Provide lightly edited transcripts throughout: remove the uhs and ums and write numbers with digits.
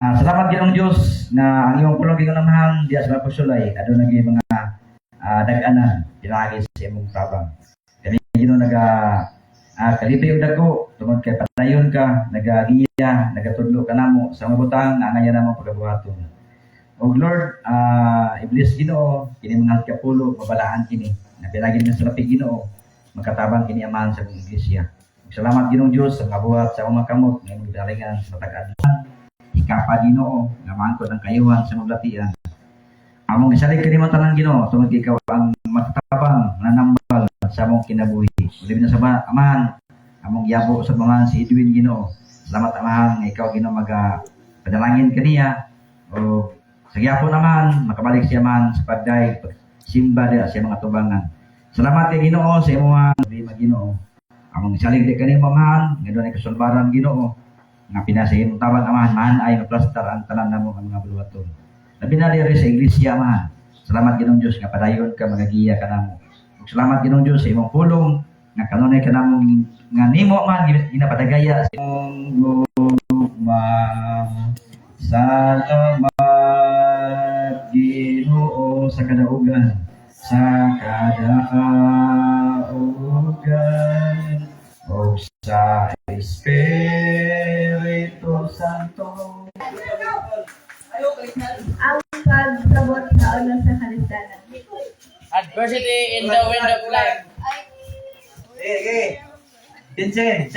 Salamat Ginoong Diyos na ang iyong pulong ginunamahan diya sa pagsulay adto nagi mga dag-anan pinagi sa imong tabang. Kani Ginoo kalibre og dako tungod kay padayon ka, nagagiya, nagatudlo ka namo sa mga butang na angayan namo pagabuhaton. Og Lord, i-bless Ginoo kini mga kapulo mabalaan kini na pinagi sa lapi Ginoo magkatabang kini amahan sa iglesia. Salamat Ginoong Diyos sa mga buhat sa mga kamot nga imong gidalingan sa tag-adlaw. Ikapa Ginoo nga maangkon ang kayuhan sa maglatian. Among gisalig kini man tanan Ginoo tungod ikaw ang matabang nanambal sa among kinabuhi. Uli na sa amahan among yabo sa mga si Edwin Ginoo. Salamat amahan nga ikaw Ginoo padalangin kaniya o sa gyapon naman makabalik siya man sa pagday simba diha sa mga tubangan. Salamat kay Ginoo sa imong mga Ginoo. Among gisalig kanimo amahan nga dunay kasulbaran Ginoo nga pinasahin tabang amahan man ay maplastar ang tanan namo ang mga buluhaton. Labi na diri sa iglesia amahan. Salamat Ginoong Dios nga padayon ka magagiya kanamo. Ug salamat Ginoong Dios sa imong pulong nga kanunay kanamo nga nimo man ginapadagaya sa imong gugma. Salamat Ginoo sa kadaugan, sa kadaugan o sa Espiritu Santo. Ang pagkabot sa ulo sa kalistanan. Adversity in the wind of life. Okay. Vincent.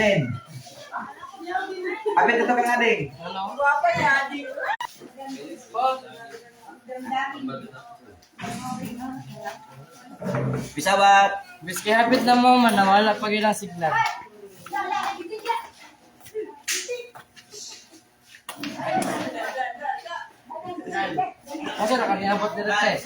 Apit ito kang ading. Ano? Guwapa niya, Adi. Bisabat. Biski hapit na mo man, nawala pag ilang signal. Asa na kaniabot nila tayo?